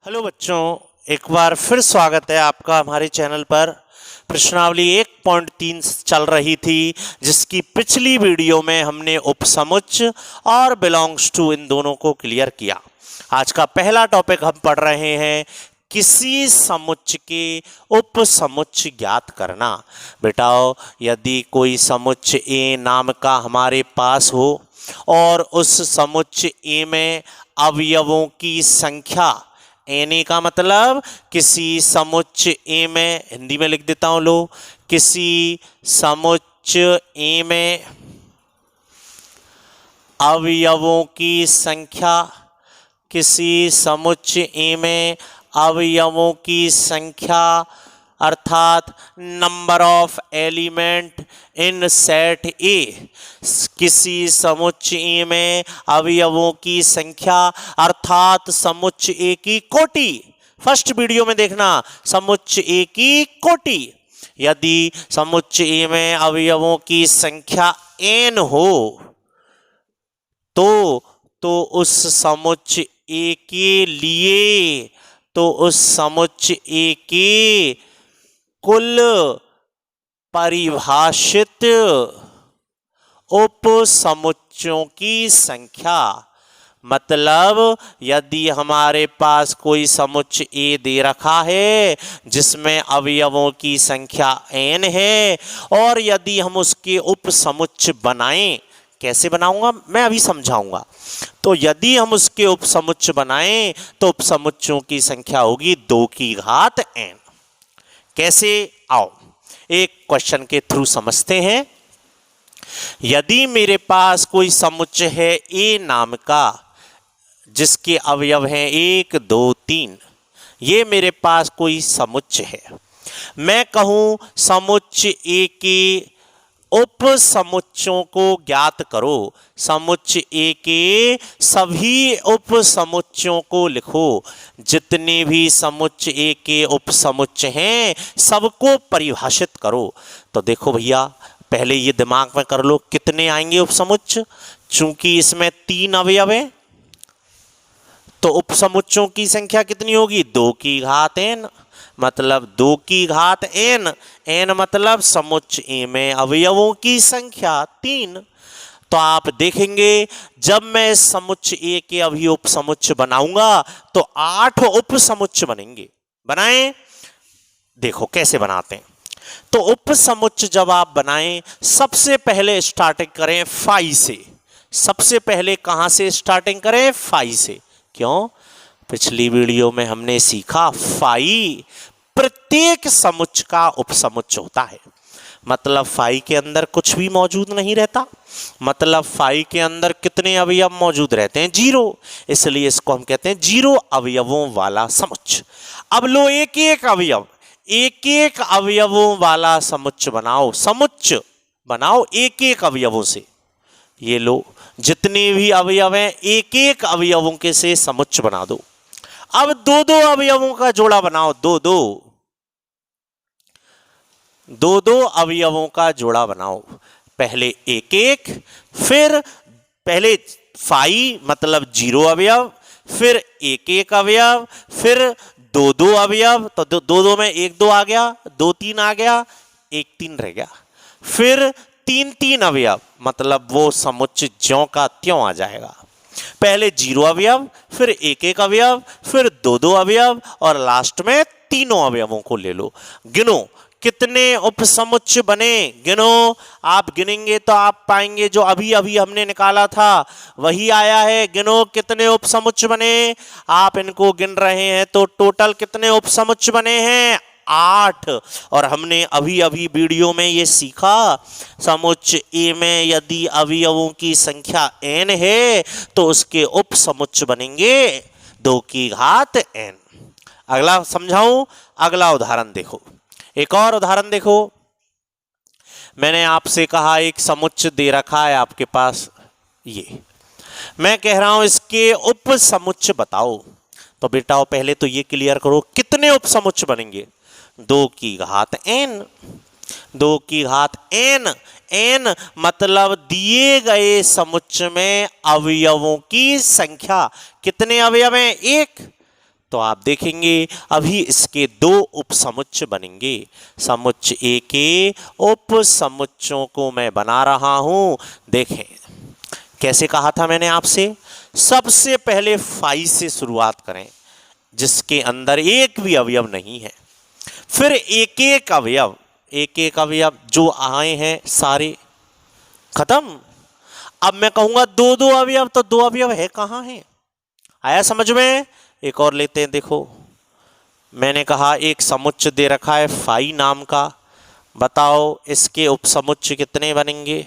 Hello बच्चों, एक बार फिर स्वागत है आपका हमारे चैनल पर। प्रश्नावली 1.3 चल रही थी, जिसकी पिछली वीडियो में हमने उपसमुच्चय और बिलोंग्स टू इन दोनों को क्लियर किया। आज का पहला टॉपिक हम पढ़ रहे हैं, किसी समुच्चय के उपसमुच्चय ज्ञात करना। बेटाओ, यदि कोई समुच्चय ए नाम का हमारे पास हो और उस समुच्चय ए में अवयवों की संख्या एन का मतलब किसी समुच्चय ए में, हिंदी में लिख देता हूं, लो, किसी समुच्चय ए में अवयवों की संख्या, किसी समुच्चय ए में अवयवों की संख्या अर्थात number of element in set ए। किसी समुच्चय ए में अवयवों की संख्या अर्थात समुच्चय ए की कोटि। फर्स्ट वीडियो में देखना, समुच्चय ए की कोटि। यदि समुच्चय ए में अवयवों की संख्या n हो तो उस समुच्चय ए के लिए, तो उस समुच्चय ए के कुल परिभाषित उपसमुच्चयों की संख्या, मतलब यदि हमारे पास कोई समुच्चय ए दे रखा है जिसमें अवयवों की संख्या n है, और यदि हम उसके उपसमुच्चय बनाएं, कैसे बनाऊंगा मैं अभी समझाऊंगा। तो यदि हम उसके उपसमुच्चय बनाएं तो उपसमुच्चयों की संख्या होगी 2 की घात n। कैसे, आओ एक क्वेश्चन के थ्रू समझते हैं। यदि मेरे पास कोई समुच्चय है ए नाम का जिसके अवयव हैं 1 2 3, ये मेरे पास कोई समुच्चय है। मैं कहूं समुच्चय ए के उप समुच्चयों को ज्ञात करो। समुच्चय ए के सभी उप समुच्चयों को लिखो। जितने भी समुच्चय ए के उप समुच्चय हैं सबको परिभाषित करो। तो देखो भैया, पहले ये दिमाग में कर लो, कितने आएंगे उप समुच्चय। चूंकि इसमें 3 अवयव हैं तो उप समुच्चयों की संख्या कितनी होगी, 2 की घात n, मतलब 2 की घात n। n मतलब समुच्चय ए में अवयवों की संख्या 3। तो आप देखेंगे जब मैं इस समुच्चय ए के अभी उप समुच्चय बनाऊंगा तो 8 उप समुच्चय बनेंगे। बनाएं, देखो कैसे बनाते हैं। तो उप समुच्चय जब आप बनाएं, सबसे पहले स्टार्टिंग करें फाई से। सबसे पहले कहां से स्टार्टिंग करें, फाई से। क्यों, पिछली वीडियो में हमने सीखा फाई प्रत्येक समुच्चय का उपसमुच्चय होता है। मतलब फाई के अंदर कुछ भी मौजूद नहीं रहता, मतलब फाई के अंदर कितने अवयव मौजूद रहते हैं, 0। इसलिए इसको हम कहते हैं 0 अवयवों वाला समुच्चय। अब लो एक एक अवयव, एक एक अवयवों वाला समुच्चय बनाओ। समुच्चय बनाओ एक एक अवयवों से। ये लो, जितने भी अवयव हैं एक एक अवयवों के से समुच्चय बना दो। अब 2-2 अवयवों का जोड़ा बनाओ, 2-2 अवयवों का जोड़ा बनाओ। पहले एक एक, फिर पहले फाई मतलब 0 अवयव, फिर एक एक अवयव, फिर 2-2 अवयव। तो 2-2 में 1-2 आ गया, 2-3 आ गया, 1-3 रह गया। फिर 3-3 अवयव, मतलब वो समुच्चय ज्यों का त्यों आ जाएगा। पहले 0 अवयव, फिर एक एक अवयव, फिर 2-2 अवयव, और लास्ट में तीनों अवयवों को ले लो। गिनो कितने उपसमुच्चय बने, गिनो। आप गिनेंगे तो आप पाएंगे जो अभी अभी हमने निकाला था वही आया है। गिनो कितने उपसमुच्चय बने। आप इनको गिन रहे हैं तो टोटल कितने उपसमुच्चय बने हैं, 8। और हमने अभी अभी वीडियो में ये सीखा, समुच्चय ए में यदि अवयवों की संख्या n है तो उसके उपसमुच्चय बनेंगे 2 की घात n। अगला समझाऊं, अगला उदाहरण देखो। एक और उदाहरण देखो। मैंने आपसे कहा एक समुच्चय दे रखा है आपके पास, ये मैं कह रहा हूं इसके उपसमुच्चय बताओ। तो बेटा पहले तो ये क्लियर करो कितने उपसमुच्चय बनेंगे, 2 की घात n। 2 की घात n। n मतलब दिए गए समुच्चय में अवयवों की संख्या। कितने अवयव हैं, 1। तो आप देखेंगे अभी इसके दो उपसमुच्चय बनेंगे। समुच्चय ए के उपसमुच्चयों को मैं बना रहा हूं। देखें कैसे कहा था मैंने आपसे, सबसे पहले फाई से शुरुआत करें जिसके अंदर एक भी अवयव नहीं है, फिर एक एक अवयव जो आए हैं सारे खत्म। अब मैं कहूंगा दो दो अवयव, तो दो अवयव है कहां है? आया समझ में? एक और लेते हैं। देखो मैंने कहा एक समुच्चय दे रखा है फाई नाम का, बताओ इसके उपसमुच्चय कितने बनेंगे?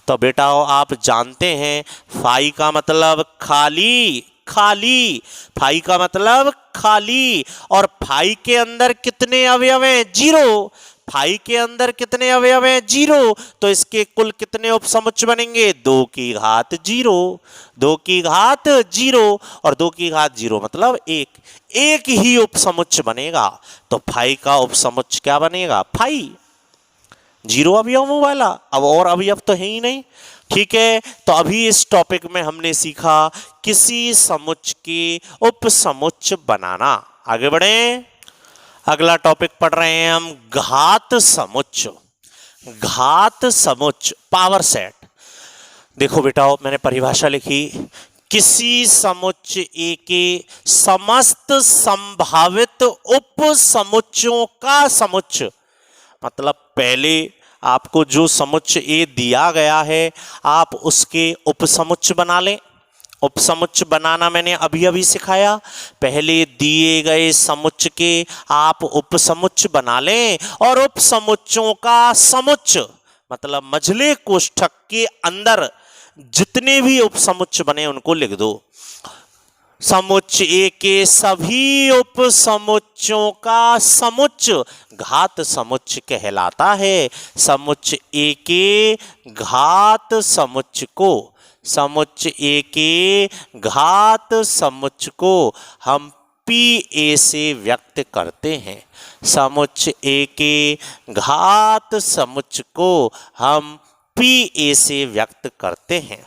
तो बेटा आप जानते हैं फाई का मतलब खाली, खाली, फाई का मतलब खाली। और फाई के अंदर कितने अवयव हैं? जीरो। फाई के अंदर कितने अवयव हैं? जीरो। तो इसके कुल कितने उपसमुच्चय बनेंगे? 2 की घात 0, 2 की घात 0, और 2 की घात 0 मतलब एक ही उपसमुच्चय बनेगा। तो फाई का उपसमुच्चय क्या बनेगा? फाई, 0 अवयवों वाला। अब और अवयव तो है ही नहीं। ठीक है, तो अभी इस टॉपिक में हमने सीखा किसी समुच्चय के उपसमुच्चय बनाना। आगे बढ़े, अगला टॉपिक पढ़ रहे हैं हम घात समुच्चय। घात समुच्चय, पावर सेट। देखो बेटा मैंने परिभाषा लिखी, किसी समुच्चय ए के समस्त संभावित उपसमुच्चयों का समुच्चय। मतलब पहले आपको जो समुच्चय ए दिया गया है आप उसके उपसमुच्चय बना लें। उपसमुच्चय बनाना मैंने अभी अभी सिखाया। पहले दिए गए समुच्चय के आप उपसमुच्चय बना लें और उपसमुच्चयों का समुच्चय मतलब मझले कोष्ठक के अंदर जितने भी उपसमुच्चय बने उनको लिख दो। समुच्चय ए के सभी उपसमुच्चयों का समुच्चय घात समुच्चय कहलाता है। समुच्चय ए के घात समुच्चय को, समुच्चय ए के घात समुच्चय को हम पी ए से व्यक्त करते हैं। समुच्चय ए के घात समुच्चय को हम पी ए से व्यक्त करते हैं।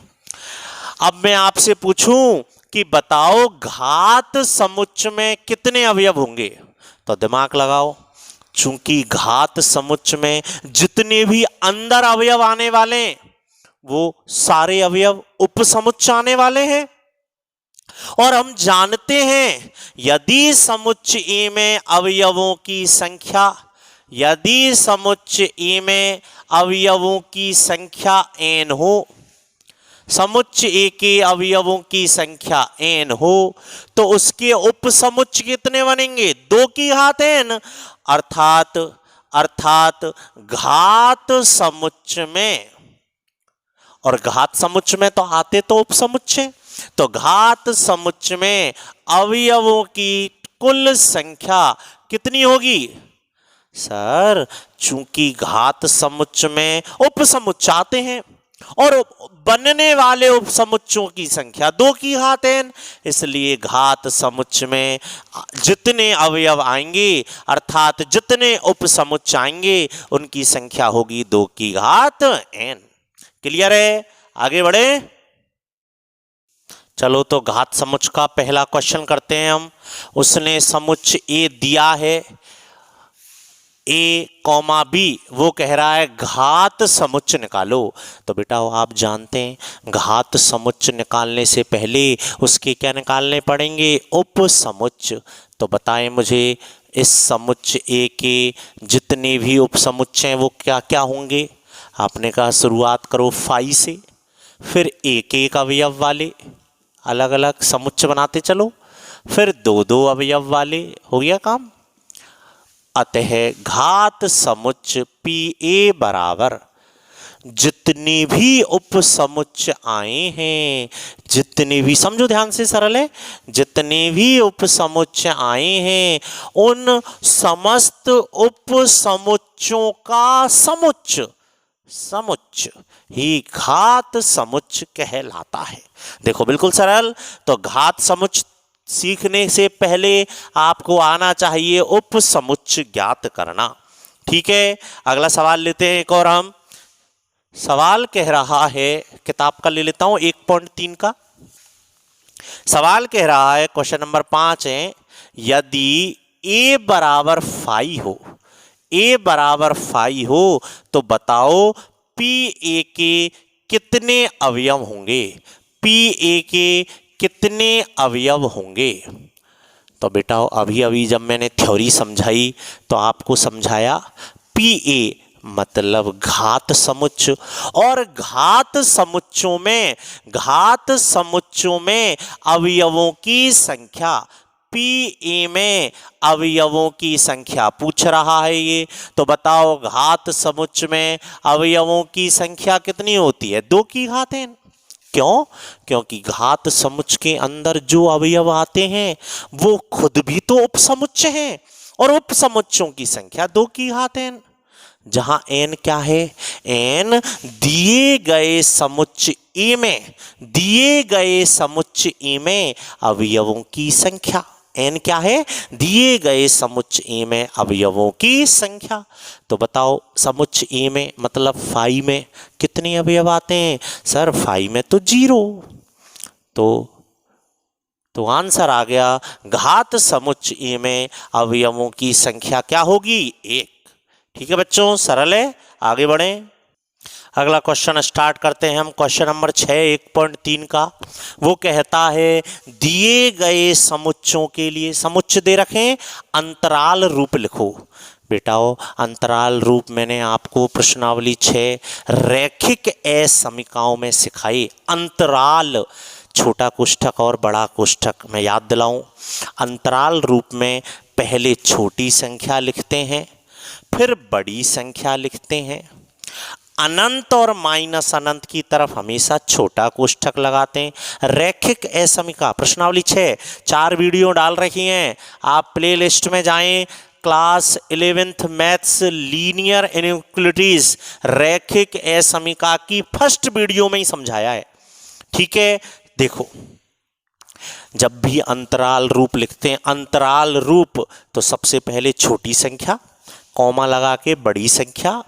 अब मैं आपसे पूछूं कि बताओ घात समुच्चय में कितने अवयव होंगे? तो दिमाग लगाओ, चूंकि घात समुच्चय में जितने भी अंदर अवयव आने वाले वो सारे अवयव उपसमुच्चय आने वाले हैं। और हम जानते हैं यदि समुच्चय ए में अवयवों की संख्या, यदि समुच्चय ए में अवयवों की संख्या n हो, समुच्चय ए के अवयवों की संख्या n हो तो उसके उपसमुच्चय कितने बनेंगे? 2 की घात n। अर्थात घात समुच्चय में, और घात समुच्चय में तो आते तो उपसमुच्चय, तो घात समुच्चय में अवयवों की कुल संख्या कितनी होगी? सर चूंकि घात समुच्चय में उपसमुच्चय आते हैं और बनने वाले उपसमुच्चयों की संख्या 2 की घात n, इसलिए घात समुच्चय में जितने अवयव आएंगे अर्थात जितने उपसमुच्चय आएंगे उनकी संख्या होगी 2 की घात n। क्लियर है? आगे बढ़े। चलो तो घात समुच्चय का पहला क्वेश्चन करते हैं हम। उसने समुच्चय ए दिया है ए कॉमा बी, वो कह रहा है घात समुच्चय निकालो। तो बेटा आप जानते हैं घात समुच्चय निकालने से पहले उसके क्या निकालने पड़ेंगे? उपसमुच्चय। तो बताएं मुझे इस समुच्चय ए के जितने भी उपसमुच्चय हैं वो क्या क्या होंगे? आपने कहा शुरुआत करो फाई से, फिर एक एक अवयव वाले अलग अलग समुच्चय बनाते चलो, फिर 2-2 अवयव वाले, हो गया काम। अतः घात समुच्चय पी ए बराबर जितने भी उपसमुच्चय आए हैं, जितने भी, समझो ध्यान से, सरल है, जितने भी उपसमुच्चय आए हैं उन समस्त उपसमुच्चयों का समुच्चय, समुच्चय ही घात समुच्चय कहलाता है। देखो बिल्कुल सरल। तो घात समुच्चय सीखने से पहले आपको आना चाहिए उपसमुच्चय ज्ञात करना। ठीक है, अगला सवाल लेते हैं एक और हम। सवाल कह रहा है, किताब का ले लेता हूं 1.3 का। सवाल कह रहा है, क्वेश्चन नंबर 5 है, यदि a बराबर 5 हो, a बराबर 5 हो तो बताओ pa के कितने अवयव होंगे, pa के कितने अवयव होंगे। तो बेटा अभी अभी जब मैंने थ्योरी समझाई तो आपको समझाया pa मतलब घात समुच्च, और घात समुच्चों में अवयवों की संख्या, pa में अवयवों की संख्या पूछ रहा है ये। तो बताओ घात समुच्च में अवयवों की संख्या कितनी होती है, 2 की घात n। क्यों? क्योंकि घात समुच्च के अंदर जो अवयव आते हैं वो खुद भी तो उपसमुच्च हैं, और उपसमुच्चों की संख्या 2 की घात n, जहां n क्या है, n दिए गए समुच्च A में अवयवों की संख्या। n क्या है, दिए गए समुच्च A में अवयवों की संख्या। तो बताओ समुच्च A में मतलब 5 में कितने अवयव आते हैं, सर 5 में तो 0। तो आंसर आ गया, घात समुच्च A में अवयवों की संख्या क्या होगी, 1। ठीक है बच्चों, सरल है, आगे बढ़ें। अगला क्वेश्चन स्टार्ट करते हैं हम, क्वेश्चन नंबर 6 1.3 का। वो कहता है दिए गए समुच्चों के लिए, समुच्च दे रखें, अंतराल रूप लिखो। बेटाओ अंतराल रूप मैंने आपको प्रश्नावली 6 रैखिक असमीकाओं में सिखाई। अंतराल, छोटा कोष्ठक और बड़ा कोष्ठक मैं याद दिलाऊं। अंतराल रूप में पहले छोटी संख्या लिखते हैं, फिर बड़ी संख्या लिखते हैं। अनंत और माइनस अनंत की तरफ हमेशा छोटा कोष्ठक लगाते हैं। रैखिक असमीका प्रश्नावली 6 4 वीडियो डाल रखी हैं, आप प्लेलिस्ट में जाएं, class 11th maths linear inequalities रैखिक असमीका की फर्स्ट वीडियो में ही समझाया है। ठीक है, देखो जब भी अंतराल रूप लिखते हैं, अंतराल रूप तो सबसे पहले छोटी संख्या कॉमा लगा के बड़ी संख्या,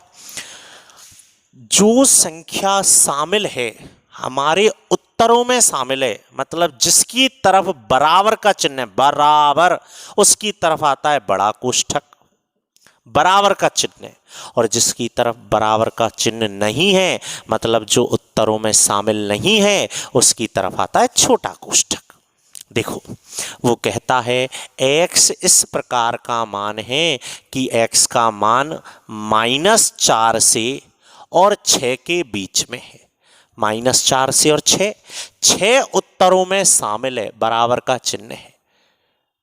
जो संख्या शामिल है हमारे उत्तरों में शामिल है, मतलब जिसकी तरफ बराबर का चिन्ह है, बराबर उसकी तरफ आता है बड़ा कोष्ठक, बराबर का चिन्ह है, और जिसकी तरफ बराबर का चिन्ह नहीं है मतलब जो उत्तरों में शामिल नहीं है उसकी तरफ आता है छोटा कोष्ठक। देखो वो कहता है x इस प्रकार का मान है कि x का मान -4 से और 6 के बीच में है। -4 से और 6 उत्तरों में शामिल है, बराबर का चिन्ह है,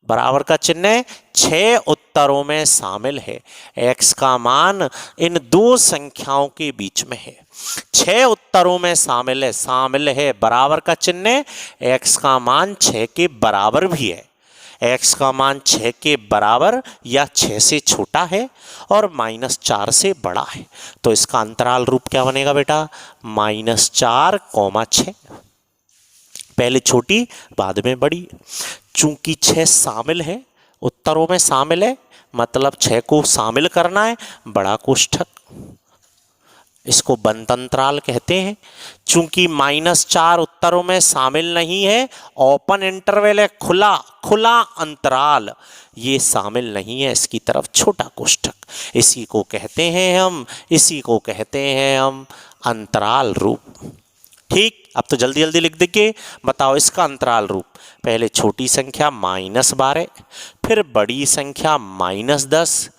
बराबर का चिन्ह है, 6 उत्तरों में शामिल है। x का मान इन दो संख्याओं के बीच में है, 6 उत्तरों में शामिल है, बराबर का चिन्ह है, x का मान 6 के बराबर भी है। x का मान 6 के बराबर या 6 से छोटा है और -4 से बड़ा है। तो इसका अंतराल रूप क्या बनेगा बेटा, -4, 6, पहले छोटी बाद में बड़ी। चूंकि 6 शामिल है, उत्तरों में शामिल है, मतलब 6 को शामिल करना है, बड़ा कोष्ठक, इसको बंद अंतराल कहते हैं। चूंकि -4 उत्तरों में शामिल नहीं है, ओपन इंटरवल है, खुला अंतराल, ये शामिल नहीं है, इसकी तरफ छोटा कोष्ठक, इसी को कहते हैं हम अंतराल रूप। ठीक, अब तो जल्दी जल्दी लिख देंगे, बताओ इसका अंतराल रूप, पहले छोटी संख्या -12, फिर बड़ी संख्या -10,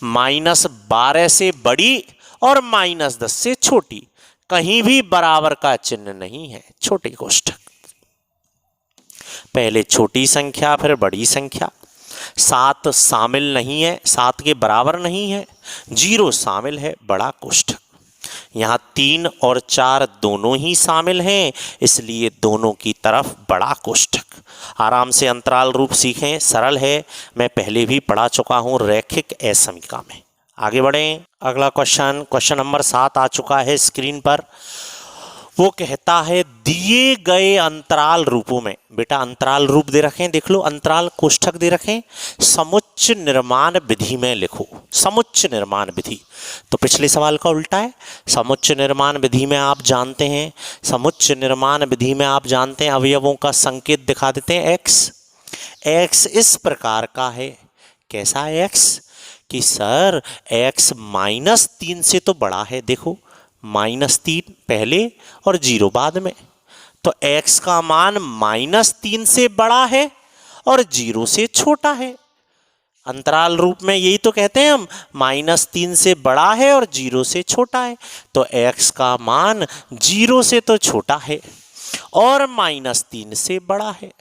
-12 से बड़ी और -10 से छोटी, कहीं भी बराबर का चिन्ह नहीं है, छोटे कोष्ठक। पहले छोटी संख्या फिर बड़ी संख्या, 7 शामिल नहीं है, 7 के बराबर नहीं है, 0 शामिल है, बड़ा कोष्ठक। यहाँ 3 और 4 दोनों ही शामिल हैं, इसलिए दोनों की तरफ बड़ा कोष्ठक। आराम से अंतराल रूप सीखें, सरल है, मैं पहले भी पढ़ा चुका हूँ रैखिक असमीका में। आगे बढ़ें, अगला क्वेश्चन नंबर 7 आ चुका है स्क्रीन पर। वो कहता है दिए गए अंतराल रूपों में, बेटा अंतराल रूप दे रखें, देख लो अंतराल कोष्ठक दे रखें, समुच्च निर्माण विधि में लिखो। समुच्च निर्माण विधि तो पिछले सवाल का उल्टा है। समुच्च निर्माण विधि में आप जानते हैं, समुच्च निर्माण विधि में आप जानते हैं अवयवों का संकेत दिखा देते हैं x, x इस प्रकार का है। कैसा है x? कि सर x -3 से तो बड़ा है। देखो -3 पहले और 0 बाद में, तो x का मान -3 से बड़ा है और 0 से छोटा है। अंतराल रूप में यही तो कहते हैं हम, -3 से बड़ा है और 0 से छोटा है। तो x का मान 0 से तो छोटा है और -3 से बड़ा है।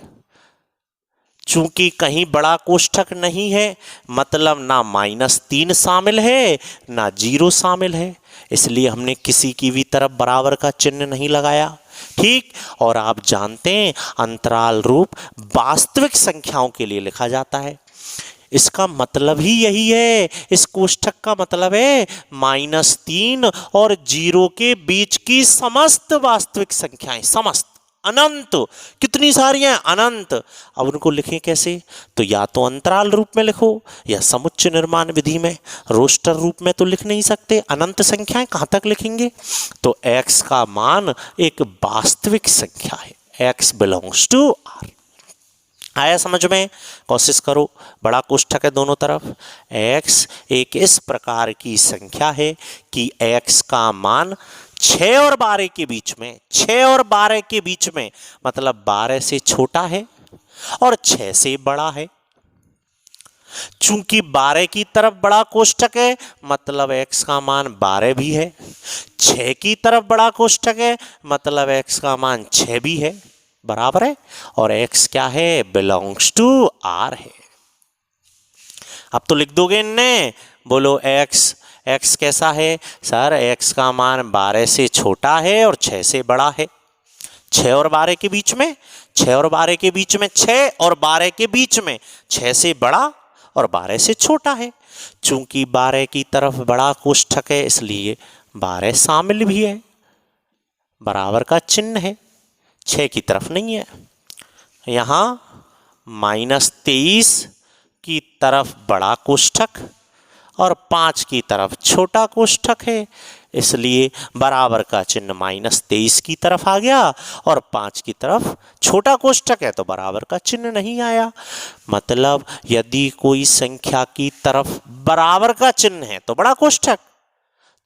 चूंकि कहीं बड़ा कोष्ठक नहीं है, मतलब ना -3 शामिल है ना 0 शामिल है, इसलिए हमने किसी की भी तरफ बराबर का चिन्ह नहीं लगाया। ठीक। और आप जानते हैं अंतराल रूप वास्तविक संख्याओं के लिए लिखा जाता है। इसका मतलब ही यही है, इस कोष्ठक का मतलब है -3 और 0 के बीच की समस्त वास्तविक संख्याएं, समस्त अनंत। कितनी सारी हैं? अनंत। अब उनको लिखें कैसे? तो या तो अंतराल रूप में लिखो या समुच्चय निर्माण विधि में। रोस्टर रूप में तो लिख नहीं सकते, अनंत संख्याएं कहाँ तक लिखेंगे? तो x का मान एक वास्तविक संख्या है, x बिलोंग्स टू r। आया समझ में? कोशिश करो। बड़ा कोष्ठक है दोनों तरफ। x एक इस प्रकार की संख्या है कि x का मान 6 और 12 के बीच में, 6 और 12 के बीच में, मतलब 12 से छोटा है और 6 से बड़ा है। चूंकि 12 की तरफ बड़ा कोष्ठक है, मतलब x का मान 12 भी है। 6 की तरफ बड़ा कोष्ठक है, मतलब x का मान 6 भी है। बराबर है। और x क्या है? बिलोंग्स टू r है। अब तो लिख दोगे इनने। बोलो x कैसा है? सर x का मान 12 से छोटा है और 6 से बड़ा है। 6 और 12 के बीच में, 6 और 12 के बीच में, 6 और 12 के बीच में, 6 से बड़ा और 12 से छोटा है। चूंकि 12 की तरफ बड़ा कोष्ठक है, इसलिए 12 शामिल भी है, बराबर का चिन्ह है। 6 की तरफ नहीं है। यहाँ -23 की तरफ बड़ा कोष्ठक और 5 की तरफ छोटा कोष्ठक है, इसलिए बराबर का चिन्ह -23 की तरफ आ गया और 5 की तरफ छोटा कोष्ठक है तो बराबर का चिन्ह नहीं आया। मतलब यदि कोई संख्या की तरफ बराबर का चिन्ह है तो बड़ा कोष्ठक,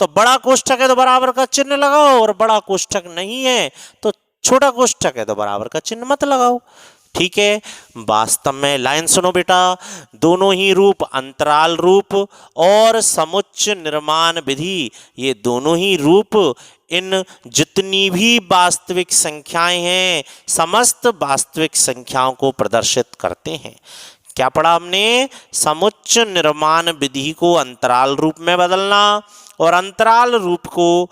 तो बड़ा कोष्ठक है तो बराबर का चिन्ह लगाओ, और बड़ा कोष्ठक नहीं है तो छोटा कोष्ठक है तो बराबर का चिन्ह मत लगाओ। ठीक है। वास्तव में लाइन सुनो बेटा, दोनों ही रूप, अंतराल रूप और समुच्चय निर्माण विधि, ये दोनों ही रूप इन जितनी भी वास्तविक संख्याएं हैं, समस्त वास्तविक संख्याओं को प्रदर्शित करते हैं। क्या पढ़ा हमने? समुच्चय निर्माण विधि को अंतराल रूप में बदलना और अंतराल रूप को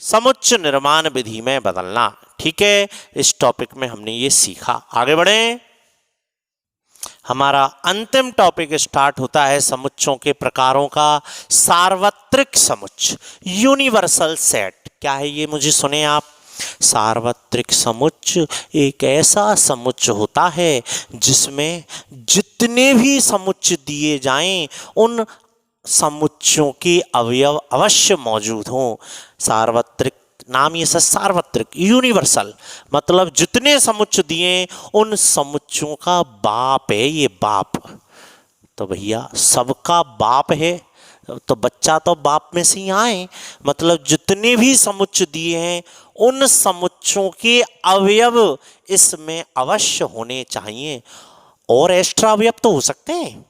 समुच्चय निर्माण विधि में बदलना। ठीक है। इस टॉपिक में हमने ये सीखा। आगे बढ़े। हमारा अंतिम टॉपिक स्टार्ट होता है समुच्चयों के प्रकारों का। सार्वत्रिक समुच्चय, यूनिवर्सल सेट। क्या है ये? मुझे सुने आप। सार्वत्रिक समुच्चय एक ऐसा समुच्चय होता है जिसमें जितने भी समुच्चय दिए जाएं उन समुच्चयों के अवयव अवश्य मौजूद हों। सार्वत्रिक नाम ये सार्वत्रिक, यूनिवर्सल, मतलब जितने समुच्चय दिए उन समुच्चयों का बाप है ये, बाप। तो भैया सबका बाप है, तो बच्चा तो बाप में से ही आए, मतलब जितने भी समुच्चय दिए हैं उन समुच्चयों के अवयव इसमें अवश्य होने चाहिए, और एक्स्ट्रा अवयव तो हो सकते हैं।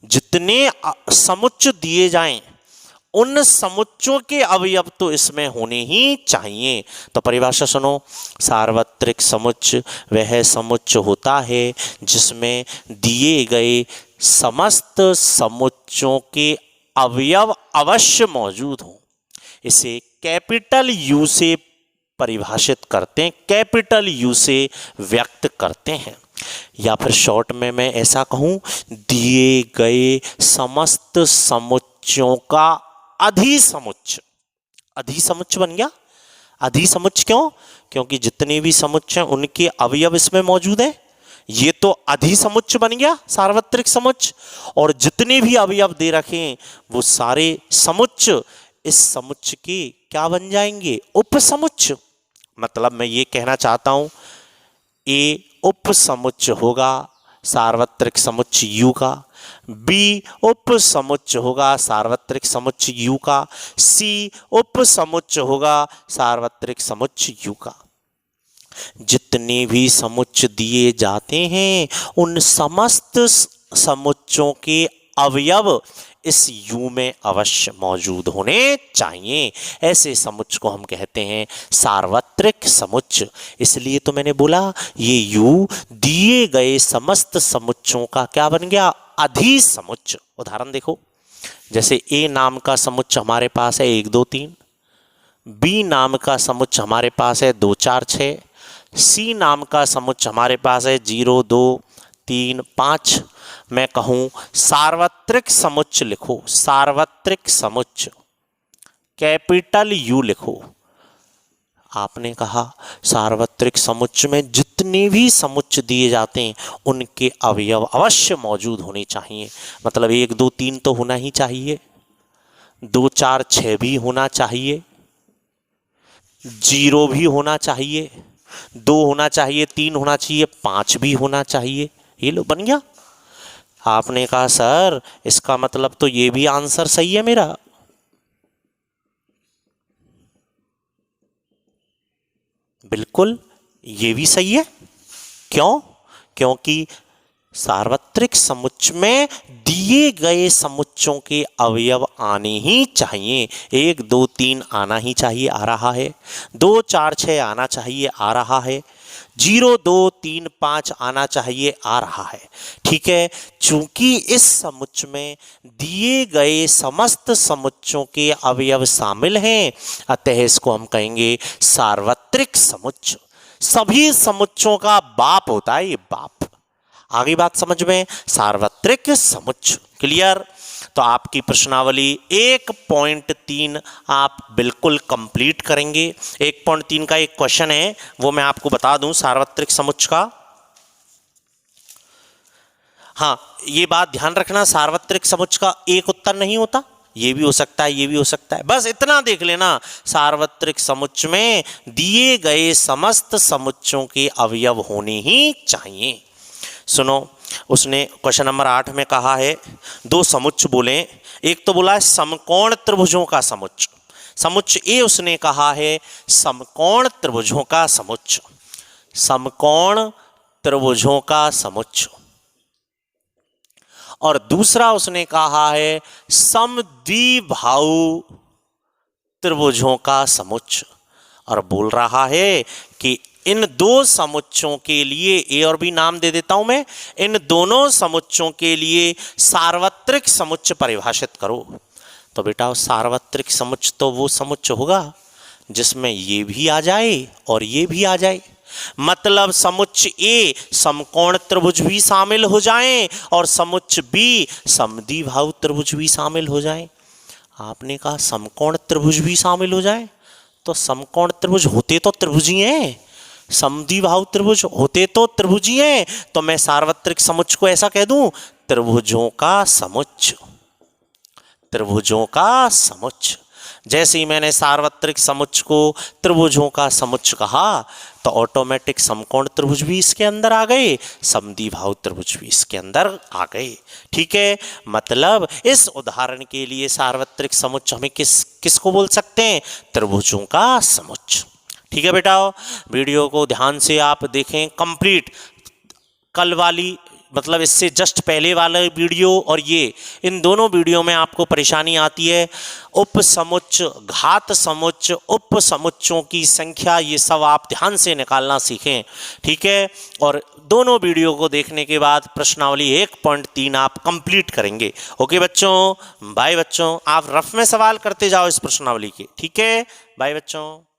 जितने समुच्चय दिए जाएं उन समुच्चयों के अवयव तो इसमें होने ही चाहिए। तो परिभाषा सुनो। सार्वत्रिक समुच्चय वह समुच्चय होता है जिसमें दिए गए समस्त समुच्चयों के अवयव अवश्य मौजूद हों। इसे कैपिटल यू से परिभाषित करते हैं, कैपिटल यू से व्यक्त करते हैं, या फिर शॉर्ट में मैं ऐसा कहूं, दिए गए समस्त समुच्चयों का अधिसमुच्चय। अधिसमुच्चय बन गया। अधिसमुच्चय क्यों? क्योंकि जितने भी समुच्चय हैं उनके अवयव इसमें मौजूद है, ये तो अधिसमुच्चय बन गया सार्वत्रिक समुच्चय। और जितने भी अवयव दे रखे वो सारे समुच्चय इस समुच्चय के क्या बन जाएंगे? उपसमुच्चय। मतलब मैं ये कहना चाहता हूं ए उपसमुच्चय होगा सार्वत्रिक समुच्चय यू का, बी उपसमुच्चय होगा सार्वत्रिक समुच्चय यू का, सी उपसमुच्चय होगा सार्वत्रिक समुच्चय यू का। जितने भी समुच्चय दिए जाते हैं उन समस्त समुच्चयों के अवयव इस यू में अवश्य मौजूद होने चाहिए। ऐसे समुच्चय को हम कहते हैं सार्वत्रिक समुच्चय। इसलिए तो मैंने बोला ये यू दिए गए समस्त समुच्चयों का क्या बन गया, अधिसमुच्चय। उदाहरण देखो, जैसे ए नाम का समुच्चय हमारे पास है 1 2 3, बी नाम का समुच्चय हमारे पास है 2 4 6, सी नाम का समुच्चय हमारे पास है 0 2 3 5। मैं कहूं सार्वत्रिक समुच्चय लिखो, सार्वत्रिक समुच्चय कैपिटल यू लिखो। आपने कहा सार्वत्रिक समुच्चय में जितने भी समुच्चय दिए जाते हैं उनके अवयव अवश्य मौजूद होने चाहिए। मतलब 1 2 3 तो होना ही चाहिए, 2 4 6 भी होना चाहिए, 0 भी होना चाहिए, 2 होना चाहिए, 3 होना चाहिए, 5 भी होना चाहिए। ये लो बन गया। आपने कहा सर इसका मतलब तो ये भी आंसर सही है मेरा। बिल्कुल ये भी सही है। क्यों? क्योंकि सार्वत्रिक समुच्चय में दिए गए समुच्चयों के अवयव आने ही चाहिए। 1 2 3 आना ही चाहिए, आ रहा है। 2 4 6 आना चाहिए, आ रहा है। 0 2 3 5 आना चाहिए, आ रहा है। ठीक है, चूंकि इस समुच्चय में दिए गए समस्त समुच्चयों के अवयव शामिल हैं, अतः इसको हम कहेंगे सार्वत्रिक समुच्चय। सभी समुच्चयों का बाप होता है ये, बाप। आगे बात समझ में, सार्वत्रिक समुच्चय। क्लियर? तो आपकी प्रश्नावली 1.3 आप बिल्कुल कंप्लीट करेंगे। 1.3 का एक क्वेश्चन है, वो मैं आपको बता दूं सार्वत्रिक समुच्चय का। हाँ, ये बात ध्यान रखना, सार्वत्रिक समुच्चय का एक उत्तर नहीं होता, ये भी हो सकता है, ये भी हो सकता है। बस इतना देख लेना, सार्वत्रिक समुच्चय में दिए गए समस्त समुच्चयों के अवयव होने ही चाहिए। सुनो, उसने क्वेश्चन नंबर 8 में कहा है 2 समुच्चय बोले। एक तो बोला है समकोण त्रिभुजों का समुच्चय। समुच्चय ए उसने कहा है समकोण त्रिभुजों का समुच्चय, समकोण त्रिभुजों का समुच्चय। और दूसरा उसने कहा है समद्विबाहु त्रिभुजों का समुच्चय। और बोल रहा है कि इन 2 समुच्चयों के लिए, ए और बी नाम दे देता हूं मैं, इन दोनों समुच्चयों के लिए सार्वत्रिक समुच्चय परिभाषित करो। तो बेटा सार्वत्रिक समुच्चय तो वो समुच्चय होगा जिसमें ये भी आ जाए और ये भी आ जाए। मतलब समुच्चय ए समकोण त्रिभुज भी शामिल हो जाएं और समुच्चय बी समद्विबाहु त्रिभुज भी शामिल हो जाएं। आपने कहा समकोण त्रिभुज भी शामिल हो जाए, तो समकोण त्रिभुज होते तो त्रिभुज ही हैं, समद्विबाहु त्रिभुज होते तो त्रिभुज ही हैं। तो मैं सार्वत्रिक समुच्चय को ऐसा कह दूं, त्रिभुजों का समुच्चय, त्रिभुजों का समुच्चय। जैसे ही मैंने सार्वत्रिक समुच्चय को त्रिभुजों का समुच्चय कहा तो ऑटोमेटिक समकोण त्रिभुज भी इसके अंदर आ गए, समद्विबाहु त्रिभुज भी इसके अंदर आ गए। ठीक है, मतलब इस उदाहरण के लिए सार्वत्रिक समुच्चय हमें किसको बोल सकते हैं, त्रिभुजों का समुच्चय। ठीक है बेटा, वीडियो को ध्यान से आप देखें कंप्लीट। कल वाली मतलब इससे जस्ट पहले वाला वीडियो और ये, इन दोनों वीडियो में आपको परेशानी आती है। उपसमुच्चय, घात समुच्चय, उपसमुच्चयों की संख्या, ये सब आप ध्यान से निकालना सीखें। ठीक है, और दोनों वीडियो को देखने के बाद प्रश्नावली 1.3 आप कंप्लीट करेंगे। ओके बच्चों, बाय बच्चों, आप रफ में सवाल करते जाओ इस प्रश्नावली के। ठीक है, बाय बच्चों।